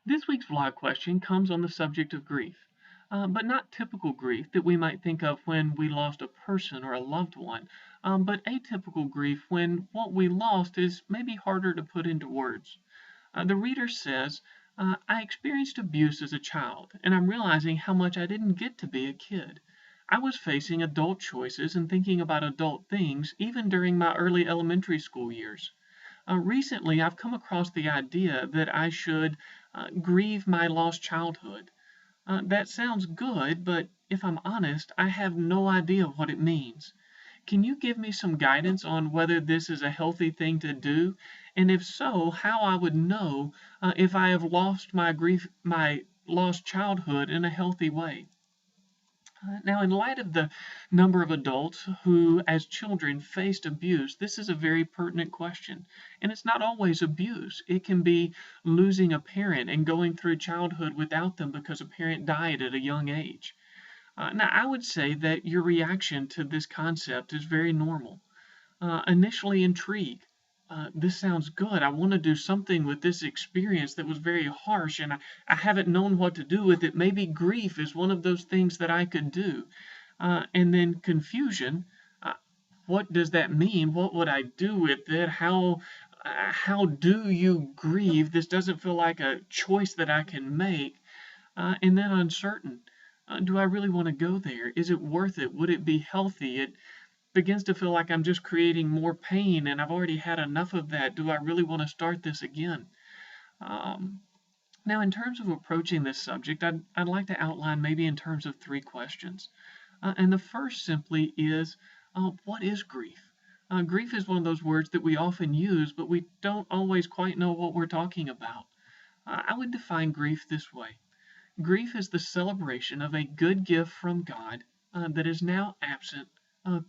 This week's vlog question comes on the subject of grief, but not typical grief that we might think of when we lost a person or a loved one, but atypical grief when what we lost is maybe harder to put into words. The reader says, I experienced abuse as a child, and I'm realizing how much I didn't get to be a kid. I was facing adult choices and thinking about adult things even during my early elementary school years. Recently, I've come across the idea that I should grieve my lost childhood. That sounds good, but if I'm honest, I have no idea what it means. Can you give me some guidance on whether this is a healthy thing to do? And if so, how I would know if I have lost my lost childhood in a healthy way? Now, in light of the number of adults who, as children, faced abuse, this is a very pertinent question. And it's not always abuse. It can be losing a parent and going through childhood without them because a parent died at a young age. Now, I would say that your reaction to this concept is very normal. Initially intrigued. This sounds good. I want to do something with this experience that was very harsh, and I haven't known what to do with it. Maybe grief is one of those things that I could do. And then confusion. Uh, what does that mean? What would I do with it? How do you grieve? This doesn't feel like a choice that I can make. And then uncertain. Do I really want to go there? Is it worth it? Would it be healthy? It begins to feel like I'm just creating more pain and I've already had enough of that. Do I really want to start this again? Um, Now, in terms of approaching this subject, I'd like to outline maybe in terms of three questions. And the first simply is what is grief? Grief is one of those words that we often use, but we don't always quite know what we're talking about. I would define grief this way. Grief is the celebration of a good gift from God that is now absent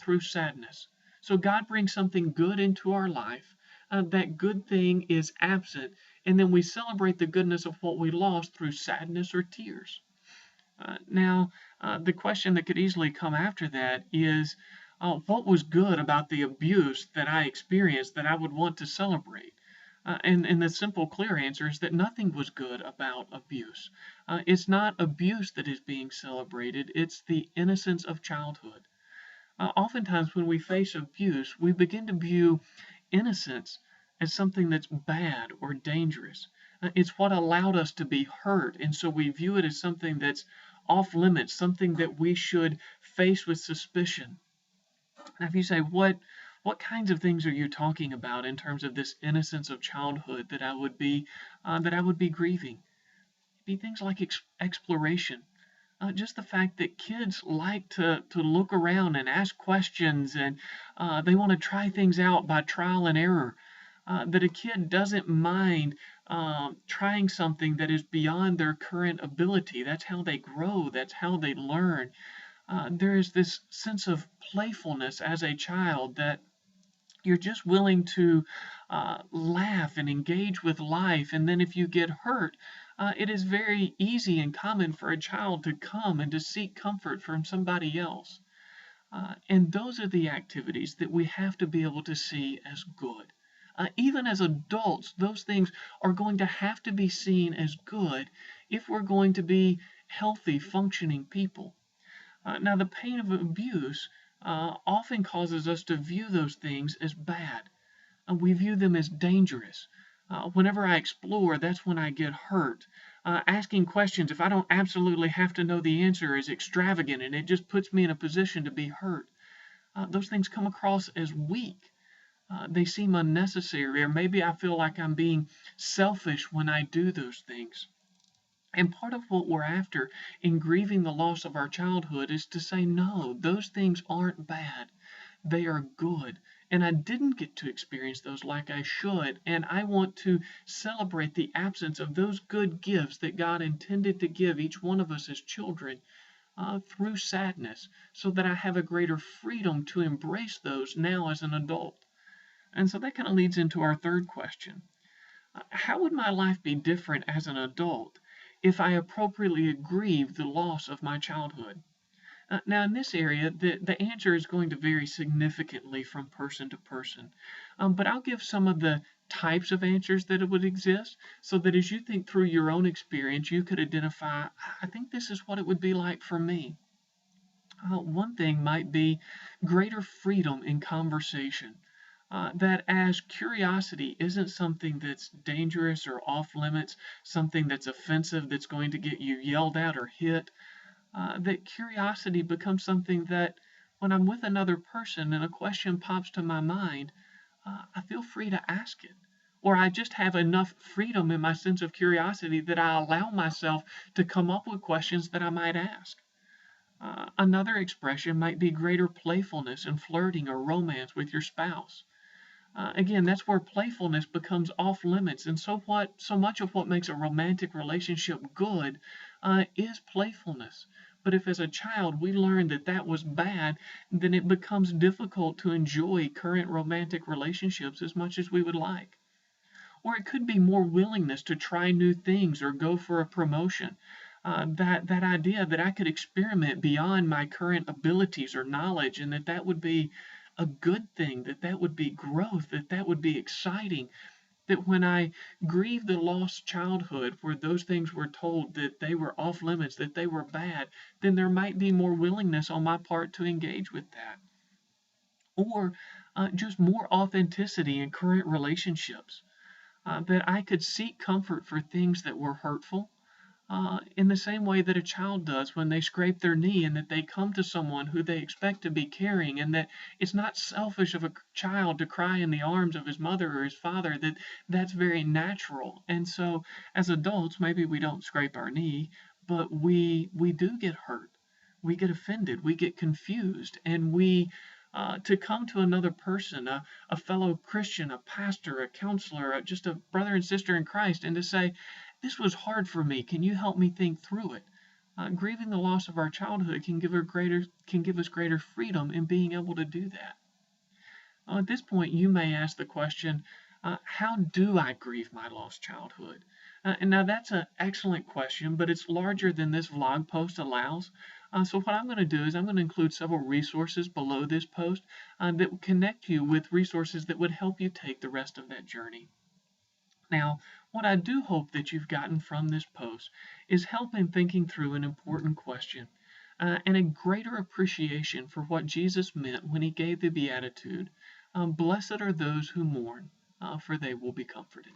through sadness. So God brings something good into our life. That good thing is absent, and then we celebrate the goodness of what we lost through sadness or tears. The question that could easily come after that is what was good about the abuse that I experienced that I would want to celebrate? And the simple, clear answer is that nothing was good about abuse. It's not abuse that is being celebrated, it's the innocence of childhood. Oftentimes, when we face abuse, we begin to view innocence as something that's bad or dangerous. It's what allowed us to be hurt, and so we view it as something that's off limits, something that we should face with suspicion. Now, if you say, what kinds of things are you talking about in terms of this innocence of childhood that I would be grieving? It'd be things like exploration. Just the fact that kids like to look around and ask questions and they want to try things out by trial and error. That a kid doesn't mind trying something that is beyond their current ability. That's how they grow, that's how they learn. There is this sense of playfulness as a child that you're just willing to laugh and engage with life. And then if you get hurt, it is very easy and common for a child to come and to seek comfort from somebody else. And those are the activities that we have to be able to see as good. Even as adults, those things are going to have to be seen as good if we're going to be healthy, functioning people. Now, the pain of abuse often causes us to view those things as bad. We view them as dangerous. Whenever I explore, that's when I get hurt. Asking questions, if I don't absolutely have to know the answer, is extravagant and it just puts me in a position to be hurt. Those things come across as weak. They seem unnecessary, or maybe I feel like I'm being selfish when I do those things. And part of what we're after in grieving the loss of our childhood is to say, no, those things aren't bad. They are good. And I didn't get to experience those like I should. And I want to celebrate the absence of those good gifts that God intended to give each one of us as children through sadness, so that I have a greater freedom to embrace those now as an adult. And so that kind of leads into our third question. How would my life be different as an adult if I appropriately grieved the loss of my childhood? Now, in this area, the answer is going to vary significantly from person to person, but I'll give some of the types of answers that would exist, so that as you think through your own experience, you could identify, I think this is what it would be like for me. One thing might be greater freedom in conversation. That as curiosity isn't something that's dangerous or off limits, something that's offensive that's going to get you yelled at or hit, that curiosity becomes something that when I'm with another person and a question pops to my mind, I feel free to ask it. Or I just have enough freedom in my sense of curiosity that I allow myself to come up with questions that I might ask. Another expression might be greater playfulness in flirting or romance with your spouse. Again, that's where playfulness becomes off limits, and so much of what makes a romantic relationship good is playfulness. But if as a child we learn that that was bad, then it becomes difficult to enjoy current romantic relationships as much as we would like. Or it could be more willingness to try new things or go for a promotion. That idea that I could experiment beyond my current abilities or knowledge, and that would be a good thing, that would be growth, that would be exciting. That when I grieve the lost childhood where those things were told that they were off limits, that they were bad, then there might be more willingness on my part to engage with that. Or just more authenticity in current relationships, that I could seek comfort for things that were hurtful, in the same way that a child does when they scrape their knee, and that they come to someone who they expect to be caring, and that it's not selfish of a child to cry in the arms of his mother or his father, that that's very natural. And so as adults, maybe we don't scrape our knee, but we do get hurt, we get offended, we get confused, and we to come to another person, a fellow Christian, a pastor, a counselor, just a brother and sister in Christ, and to say, this was hard for me. Can you help me think through it? Grieving the loss of our childhood can give us greater freedom in being able to do that. At this point, you may ask the question, how do I grieve my lost childhood? And now that's an excellent question, but it's larger than this vlog post allows. So what I'm going to do is I'm going to include several resources below this post that will connect you with resources that would help you take the rest of that journey. Now, what I do hope that you've gotten from this post is help in thinking through an important question, and a greater appreciation for what Jesus meant when he gave the Beatitude, blessed are those who mourn, for they will be comforted.